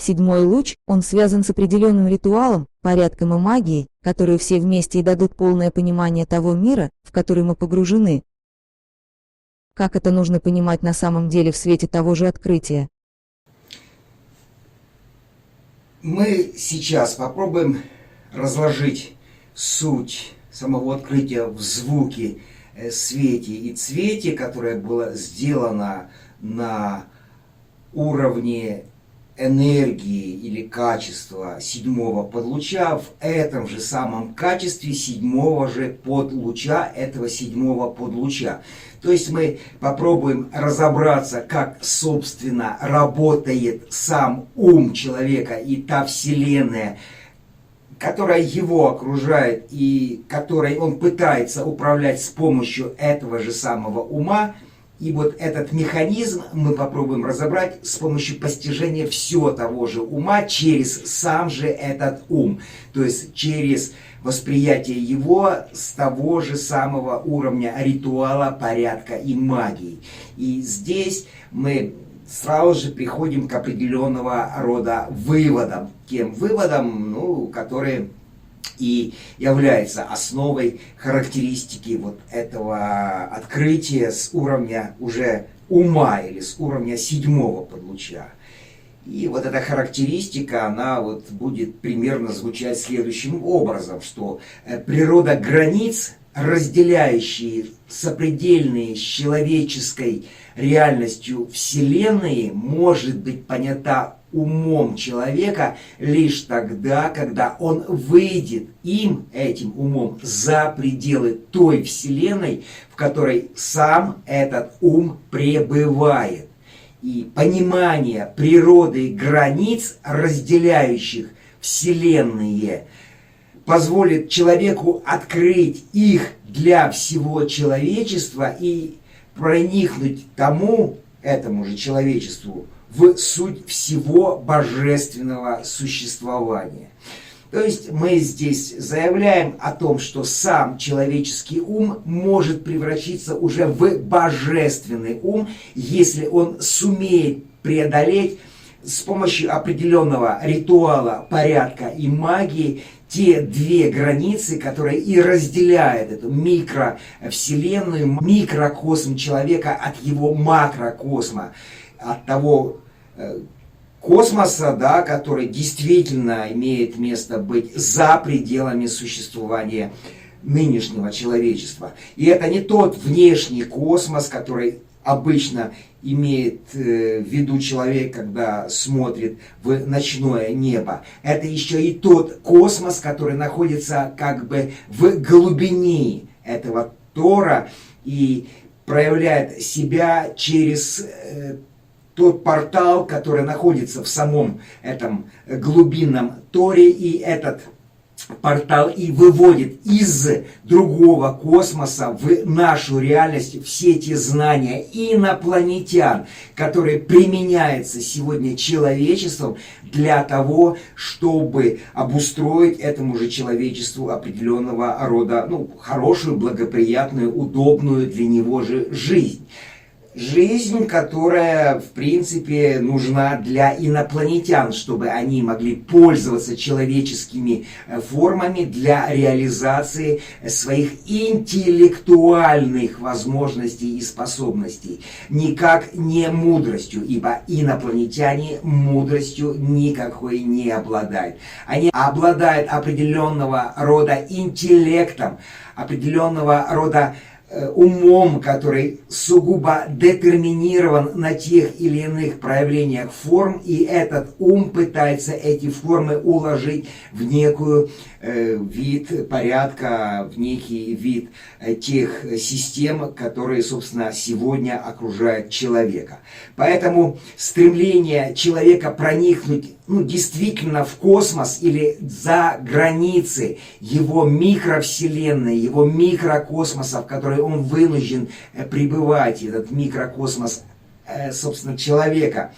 Седьмой луч, он связан с определенным ритуалом, порядком и магией, которые все вместе и дадут полное понимание того мира, в который мы погружены. Как это нужно понимать на самом деле в свете того же открытия? Мы сейчас попробуем разложить суть самого открытия в звуке, свете и цвете, которое было сделано на уровне энергии или качества седьмого подлуча в этом же самом качестве седьмого же подлуча этого седьмого подлуча. То есть мы попробуем разобраться, как, собственно, работает сам ум человека и та вселенная, которая его окружает и которой он пытается управлять с помощью этого же самого ума. И вот этот механизм мы попробуем разобрать с помощью постижения всего того же ума через сам же этот ум. То есть через восприятие его с того же самого уровня ритуала, порядка и магии. И здесь мы сразу же приходим к определенного рода выводам. Тем выводам, которые и является основой характеристики вот этого открытия с уровня уже ума или с уровня седьмого подлуча. И вот эта характеристика, она вот будет примерно звучать следующим образом, что природа границ, разделяющие сопредельные с человеческой реальностью Вселенной, может быть понята умом человека лишь тогда, когда он выйдет этим умом за пределы той Вселенной, в которой сам этот ум пребывает. И понимание природы границ, разделяющих Вселенные, позволит человеку открыть их для всего человечества и проникнуть этому же человечеству в суть всего божественного существования. То есть мы здесь заявляем о том, что сам человеческий ум может превратиться уже в божественный ум, если он сумеет преодолеть с помощью определенного ритуала, порядка и магии те две границы, которые и разделяют эту микровселенную, микрокосм человека от его макрокосма, от того космоса, который действительно имеет место быть за пределами существования нынешнего человечества. И это не тот внешний космос, который обычно имеет в виду человек, когда смотрит в ночное небо. Это еще и тот космос, который находится как бы в глубине этого Тора и проявляет себя через тот портал, который находится в самом этом глубинном Торе, и этот портал и выводит из другого космоса в нашу реальность все те знания инопланетян, которые применяются сегодня человечеством для того, чтобы обустроить этому же человечеству определенного рода, хорошую, благоприятную, удобную для него же жизнь. Жизнь, которая, в принципе, нужна для инопланетян, чтобы они могли пользоваться человеческими формами для реализации своих интеллектуальных возможностей и способностей. Никак не мудростью, ибо инопланетяне мудростью никакой не обладают. Они обладают определенного рода интеллектом, определенного рода умом, который сугубо детерминирован на тех или иных проявлениях форм, и этот ум пытается эти формы уложить в некую вид порядка, в некий вид тех систем, которые, собственно, сегодня окружают человека. Поэтому стремление человека проникнуть действительно в космос или за границы его микровселенной, его микрокосмоса, в который он вынужден пребывать, этот микрокосмос, собственно, человека,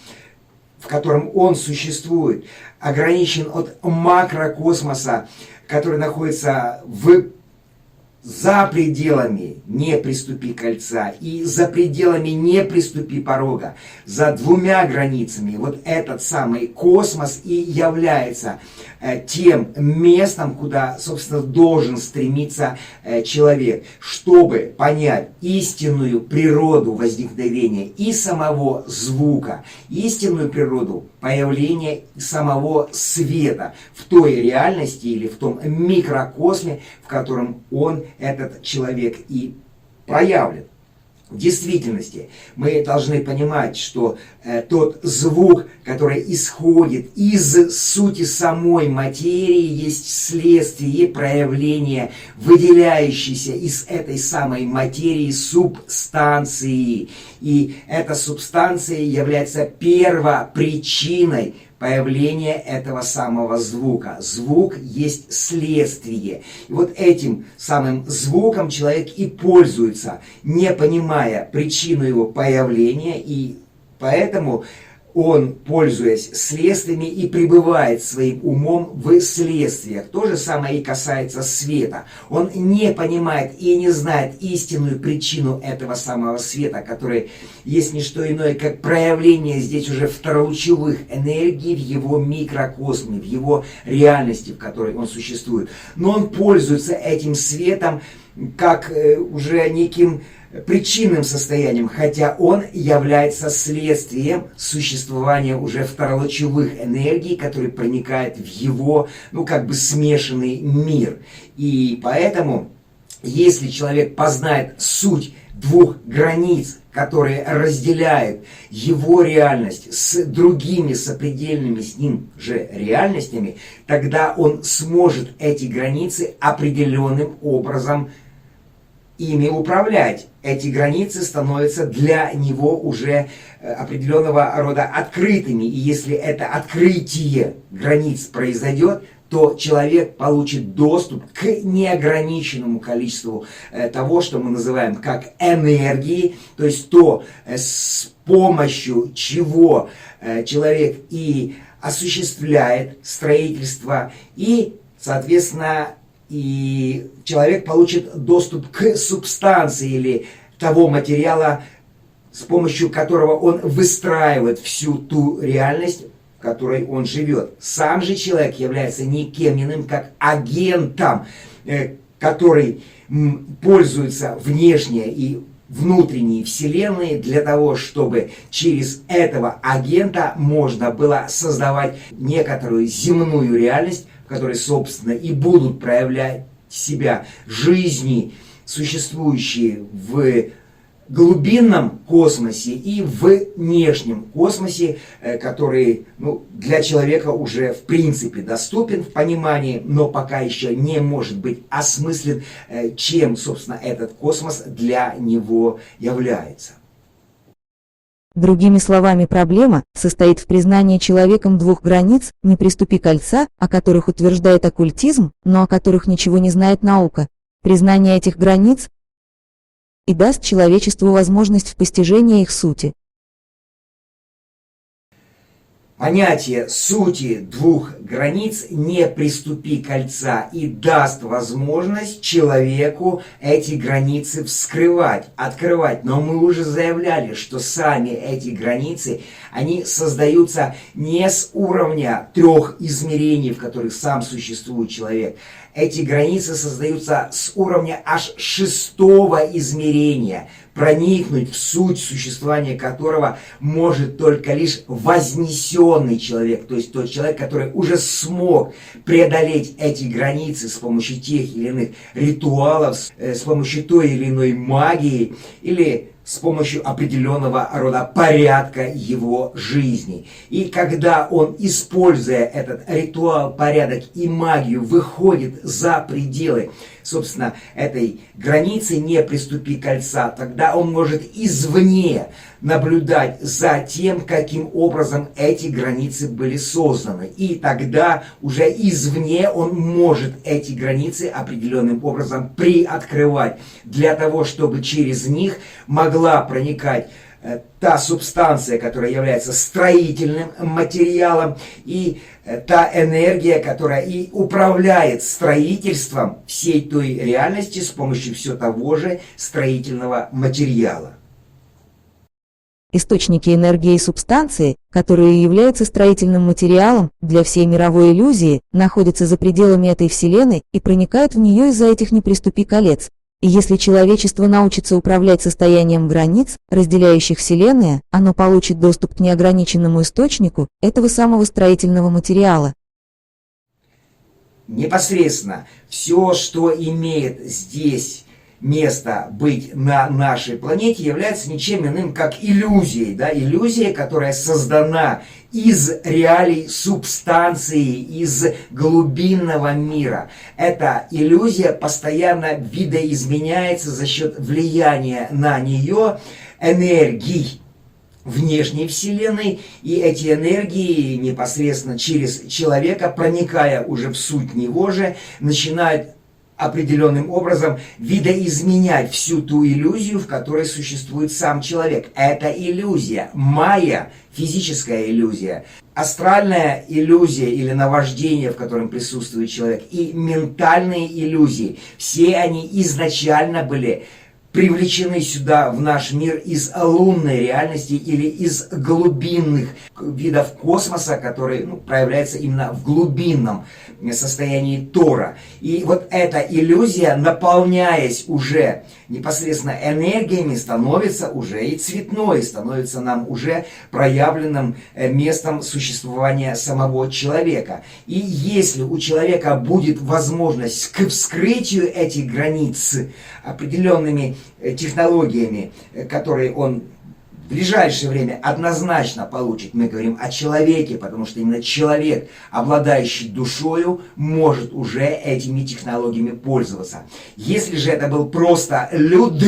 в котором он существует, ограничен от макрокосмоса, который находится в за пределами не приступи кольца и за пределами не приступи порога, за двумя границами, вот этот самый космос и является тем местом, куда, собственно, должен стремиться человек, чтобы понять истинную природу возникновения и самого звука, истинную природу появления самого света в той реальности или в том микрокосме, в котором он, этот человек, и проявлен. В действительности мы должны понимать, что тот звук, который исходит из сути самой материи, есть следствие проявления выделяющейся из этой самой материи субстанции. И эта субстанция является первопричиной появления этого самого звука. Звук есть следствие. И вот этим самым звуком человек и пользуется, не понимая причину его появления, и поэтому он, пользуясь следствиями, и пребывает своим умом в следствиях. То же самое и касается света. Он не понимает и не знает истинную причину этого самого света, который есть не что иное, как проявление здесь уже второлучевых энергий в его микрокосме, в его реальности, в которой он существует. Но он пользуется этим светом как уже неким причинным состоянием, хотя он является следствием существования уже второлучевых энергий, которые проникают в его, как бы смешанный мир. И поэтому, если человек познает суть двух границ, которые разделяют его реальность с другими сопредельными с ним же реальностями, тогда он сможет эти границы определенным образом ими управлять. Эти границы становятся для него уже определенного рода открытыми. И если это открытие границ произойдет, то человек получит доступ к неограниченному количеству того, что мы называем как энергии, то есть то, с помощью чего человек и осуществляет строительство, и, соответственно, и человек получит доступ к субстанции или того материала, с помощью которого он выстраивает всю ту реальность, в которой он живет. Сам же человек является никем иным, как агентом, который пользуется внешней и внутренней вселенной для того, чтобы через этого агента можно было создавать некоторую земную реальность, в которой, собственно, и будут проявлять себя жизни, существующие в глубинном космосе и в внешнем космосе, который для человека уже в принципе доступен в понимании, но пока еще не может быть осмыслен, чем, собственно, этот космос для него является. Другими словами, проблема состоит в признании человеком двух границ, не приступи кольца, о которых утверждает оккультизм, но о которых ничего не знает наука. Признание этих границ и даст человечеству возможность в постижении их сути. Понятие сути двух границ «не приступи кольца» и даст возможность человеку эти границы вскрывать, открывать. Но мы уже заявляли, что сами эти границы, они создаются не с уровня трех измерений, в которых сам существует человек. Эти границы создаются с уровня аж шестого измерения, проникнуть в суть существования которого может только лишь вознесенный человек, то есть тот человек, который уже смог преодолеть эти границы с помощью тех или иных ритуалов, с помощью той или иной магии или с помощью определенного рода порядка его жизни. И когда он, используя этот ритуал, порядок и магию, выходит за пределы, собственно, этой границы «не приступи кольца», тогда он может извне наблюдать за тем, каким образом эти границы были созданы. И тогда уже извне он может эти границы определенным образом приоткрывать, для того, чтобы через них могла проникать та субстанция, которая является строительным материалом, и та энергия, которая и управляет строительством всей той реальности с помощью все того же строительного материала. Источники энергии и субстанции, которые являются строительным материалом для всей мировой иллюзии, находятся за пределами этой Вселенной и проникают в нее из-за этих «не приступи колец». И если человечество научится управлять состоянием границ, разделяющих Вселенную, оно получит доступ к неограниченному источнику этого самого строительного материала. Непосредственно все, что имеет здесь место быть на нашей планете, является ничем иным, как иллюзией. Да? Иллюзия, которая создана из реалий субстанции, из глубинного мира. Эта иллюзия постоянно видоизменяется за счет влияния на нее энергий внешней Вселенной, и эти энергии непосредственно через человека, проникая уже в суть него же, начинают определенным образом видоизменять всю ту иллюзию, в которой существует сам человек. Это иллюзия, майя, физическая иллюзия, астральная иллюзия или наваждение, в котором присутствует человек, и ментальные иллюзии. Все они изначально были привлечены сюда, в наш мир, из лунной реальности или из глубинных видов космоса, который проявляется именно в глубинном состоянии Тора. И вот эта иллюзия, наполняясь уже непосредственно энергиями, становится уже и цветной, становится нам уже проявленным местом существования самого человека. И если у человека будет возможность к вскрытию этих границ определенными технологиями, которые он в ближайшее время однозначно получит. Мы говорим о человеке, потому что именно человек, обладающий душою, может уже этими технологиями пользоваться. Если же это был просто люд,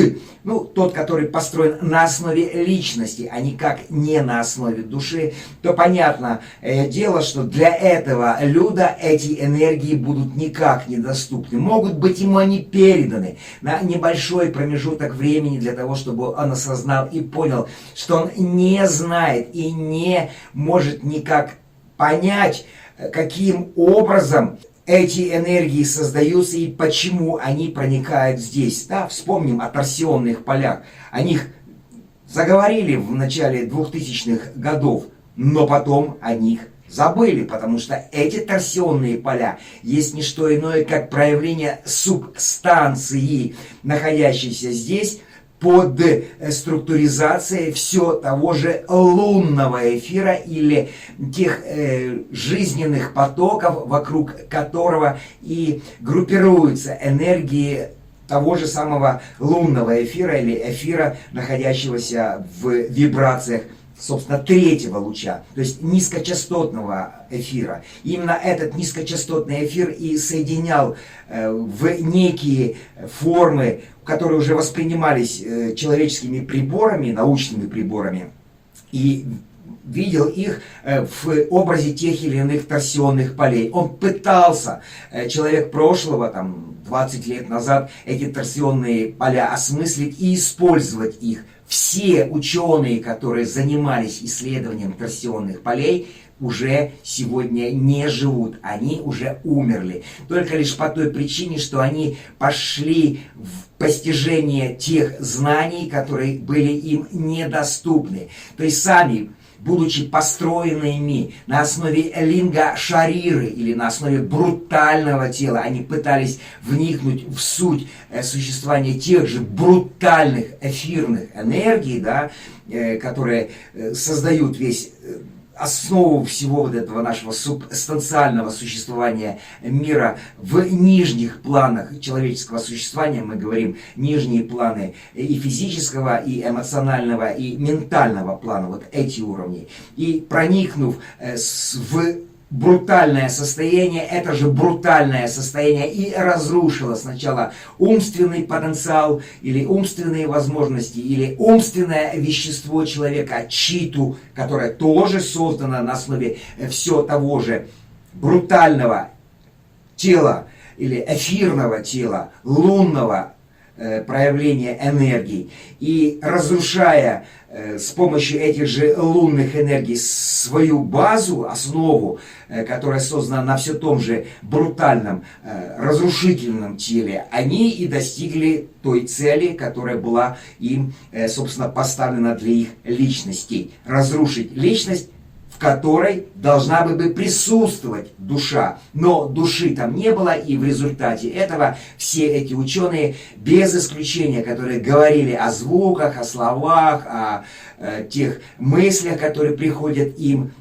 тот, который построен на основе личности, а никак не на основе души, то понятно дело, что для этого люда эти энергии будут никак недоступны. Могут быть ему они переданы на небольшой промежуток времени для того, чтобы он осознал и понял, что он не знает и не может никак понять, каким образом эти энергии создаются и почему они проникают здесь. Да, вспомним о торсионных полях. О них заговорили в начале 2000-х годов, но потом о них забыли, потому что эти торсионные поля есть не что иное, как проявление субстанции, находящейся здесь, под структуризацией все того же лунного эфира или тех жизненных потоков, вокруг которого и группируются энергии того же самого лунного эфира или эфира, находящегося в вибрациях, собственно, третьего луча, то есть низкочастотного эфира. Именно этот низкочастотный эфир и соединял в некие формы, которые уже воспринимались человеческими приборами, научными приборами, и видел их в образе тех или иных торсионных полей. Он пытался, человек прошлого, 20 лет назад, эти торсионные поля осмыслить и использовать их. Все ученые, которые занимались исследованием торсионных полей, уже сегодня не живут, они уже умерли. Только лишь по той причине, что они пошли в постижение тех знаний, которые были им недоступны. То есть сами, будучи построенными на основе линга-шариры или на основе брутального тела, они пытались вникнуть в суть существования тех же брутальных эфирных энергий, да, которые создают весь основу всего вот этого нашего субстанциального существования мира в нижних планах человеческого существования. Мы говорим нижние планы и физического, и эмоционального, и ментального плана, вот эти уровни. И проникнув в брутальное состояние, это же брутальное состояние и разрушило сначала умственный потенциал или умственные возможности, или умственное вещество человека, читу, которое тоже создано на основе все того же брутального тела или эфирного тела, лунного проявления энергии. И разрушая с помощью этих же лунных энергий свою базу, основу, которая создана на все том же брутальном, разрушительном теле, они и достигли той цели, которая была им, собственно, поставлена для их личностей. Разрушить личность, в которой должна бы присутствовать душа. Но души там не было, и в результате этого все эти ученые, без исключения, которые говорили о звуках, о словах, о тех мыслях, которые приходят им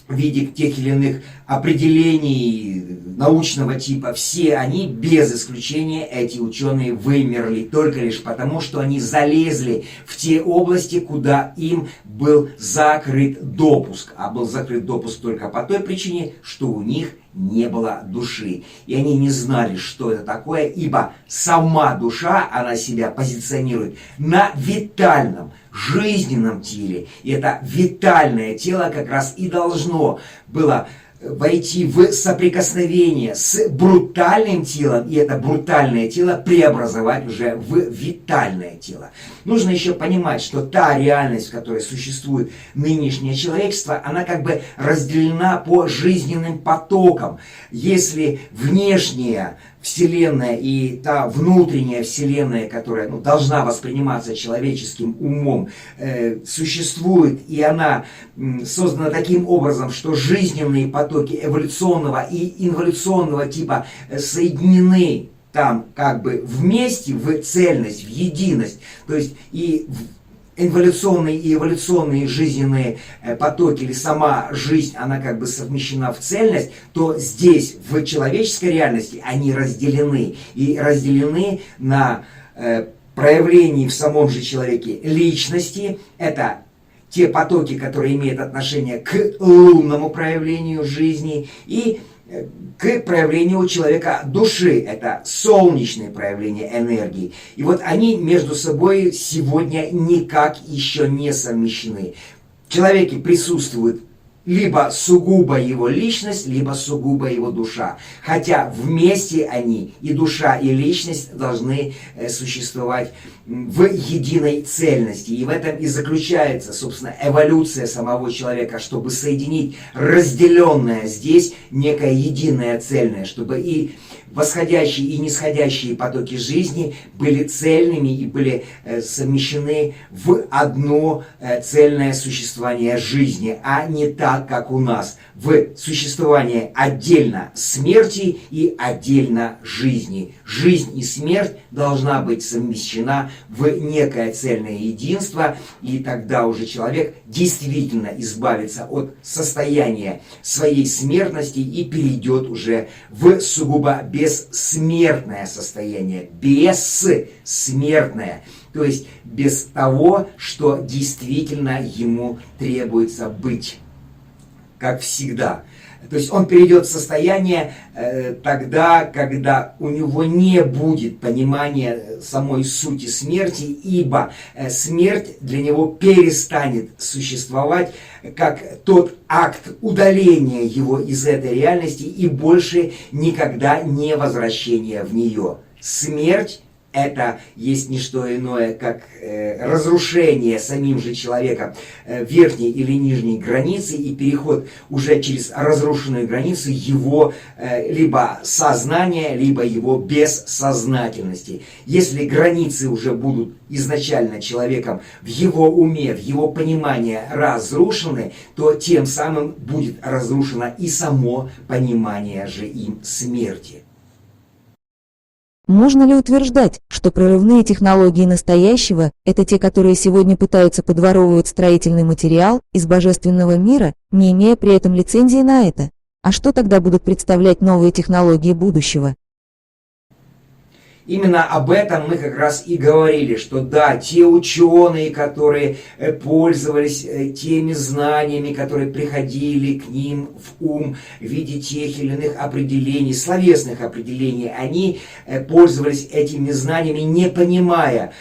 в виде тех или иных определений научного типа, все они, без исключения, эти ученые вымерли только лишь потому, что они залезли в те области, куда им был закрыт допуск. А был закрыт допуск только по той причине, что у них не было души. И они не знали, что это такое, ибо сама душа, она себя позиционирует на витальном, жизненном теле. И это витальное тело как раз и должно было войти в соприкосновение с брутальным телом, и это брутальное тело преобразовать уже в витальное тело. Нужно еще понимать, что та реальность, в которой существует нынешнее человечество, она как бы разделена по жизненным потокам. Если внешняя Вселенная и та внутренняя Вселенная, которая должна восприниматься человеческим умом, существует, и она создана таким образом, что жизненные потоки эволюционного и инволюционного типа соединены там как бы вместе, в цельность, в единость. То есть и инволюционные и эволюционные жизненные потоки, или сама жизнь, она как бы совмещена в цельность, то здесь, в человеческой реальности, они разделены. И разделены на проявлении в самом же человеке личности. Это те потоки, которые имеют отношение к лунному проявлению жизни, и к проявлению у человека души. Это солнечные проявления энергии. И вот они между собой сегодня никак еще не совмещены. В человеке присутствует либо сугубо его личность, либо сугубо его душа. Хотя вместе они, и душа, и личность, должны существовать в единой цельности. И в этом и заключается, собственно, эволюция самого человека, чтобы соединить разделенное здесь некое единое цельное, чтобы и восходящие и нисходящие потоки жизни были цельными и были совмещены в одно цельное существование жизни, а не так, как у нас, в существовании отдельно смерти и отдельно жизни. Жизнь и смерть должна быть совмещена в некое цельное единство, и тогда уже человек действительно избавится от состояния своей смертности и перейдет уже в сугубо бессмертное состояние, бессмертное, то есть без того, что действительно ему требуется быть, как всегда. То есть он перейдет в состояние тогда, когда у него не будет понимания самой сути смерти, ибо смерть для него перестанет существовать как тот акт удаления его из этой реальности и больше никогда не возвращения в нее. Смерть — это есть не что иное, как разрушение самим же человеком верхней или нижней границы и переход уже через разрушенную границу его либо сознания, либо его бессознательности. Если границы уже будут изначально человеком в его уме, в его понимании разрушены, то тем самым будет разрушено и само понимание же им смерти. Можно ли утверждать, что прорывные технологии настоящего – это те, которые сегодня пытаются подворовывать строительный материал из божественного мира, не имея при этом лицензии на это? А что тогда будут представлять новые технологии будущего? Именно об этом мы как раз и говорили, что да, те ученые, которые пользовались теми знаниями, которые приходили к ним в ум в виде тех или иных определений, словесных определений, они пользовались этими знаниями, не понимая,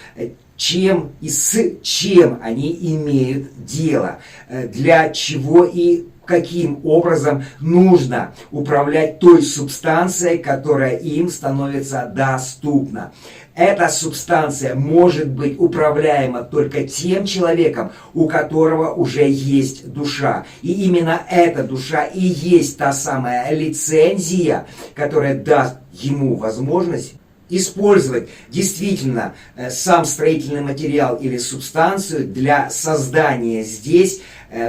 чем и с чем они имеют дело, для чего и каким образом нужно управлять той субстанцией, которая им становится доступна. эта субстанция может быть управляема только тем человеком, у которого уже есть душа. И именно эта душа и есть та самая лицензия, которая даст ему возможность использовать действительно сам строительный материал или субстанцию для создания здесь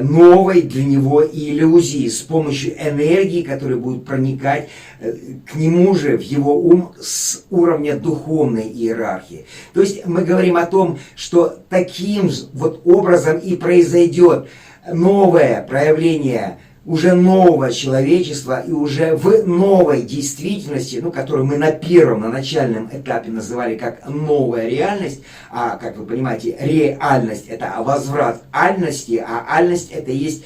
новой для него иллюзии с помощью энергии, которая будет проникать к нему же в его ум с уровня духовной иерархии. То есть мы говорим о том, что таким вот образом и произойдет новое проявление уже нового человечества и уже в новой действительности, которую мы на первом, на начальном этапе называли как новая реальность, а, как вы понимаете, реальность – это возврат альности, а альность – это есть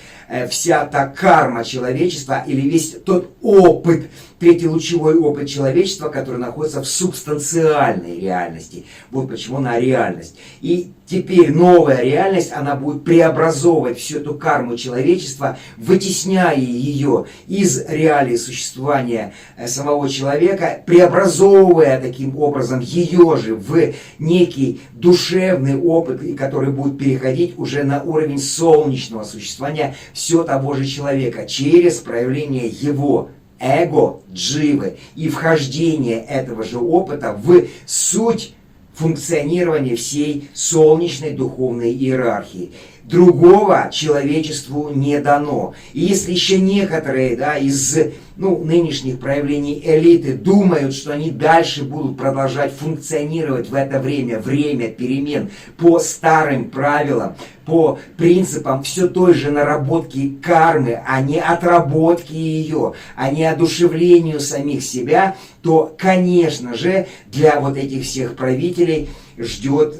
вся та карма человечества или весь тот опыт, третий лучевой опыт человечества, который находится в субстанциальной реальности. Вот почему она реальность. И теперь новая реальность, она будет преобразовывать всю эту карму человечества, вытесняя ее из реалии существования самого человека, преобразовывая таким образом ее же в некий душевный опыт, который будет переходить уже на уровень солнечного существования все того же человека через проявление его эго, дживы и вхождение этого же опыта в суть функционирования всей солнечной духовной иерархии. Другого человечеству не дано. И если еще некоторые из нынешних проявлений элиты думают, что они дальше будут продолжать функционировать в это время перемен по старым правилам, по принципам все той же наработки кармы, а не отработки ее, а не одушевлению самих себя, то, конечно же, для вот этих всех правителей ждет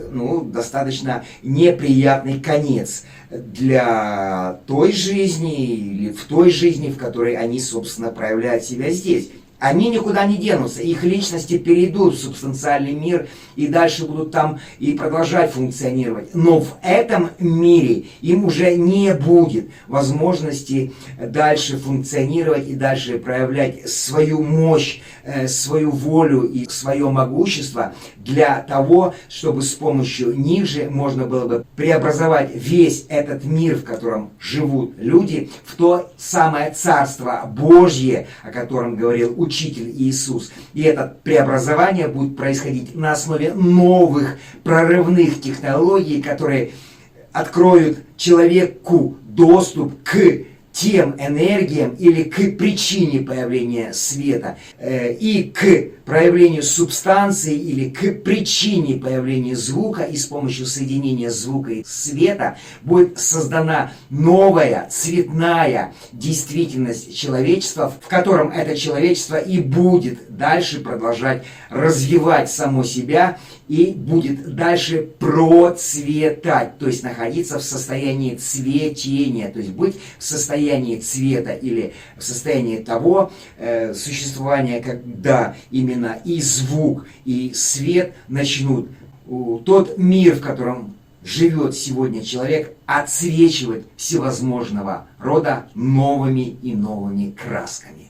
достаточно неприятный конец для той жизни или в той жизни, в которой они, собственно, проявляют себя здесь. Они никуда не денутся, их личности перейдут в субстанциальный мир и дальше будут там и продолжать функционировать. Но в этом мире им уже не будет возможности дальше функционировать и дальше проявлять свою мощь, свою волю и свое могущество для того, чтобы с помощью них же можно было бы преобразовать весь этот мир, в котором живут люди, в то самое Царство Божье, о котором говорил Учитель Иисус. И это преобразование будет происходить на основе новых прорывных технологий, которые откроют человеку доступ к тем энергиям или к причине появления света и к проявлению субстанции или к причине появления звука, и с помощью соединения звука и света будет создана новая цветная действительность человечества, в котором это человечество и будет дальше продолжать развивать само себя и будет дальше процветать, то есть находиться в состоянии цветения, то есть быть в состоянии цвета или в состоянии того существования, когда именно и звук, и свет начнут тот мир, в котором живет сегодня человек, отсвечивать всевозможного рода новыми и новыми красками.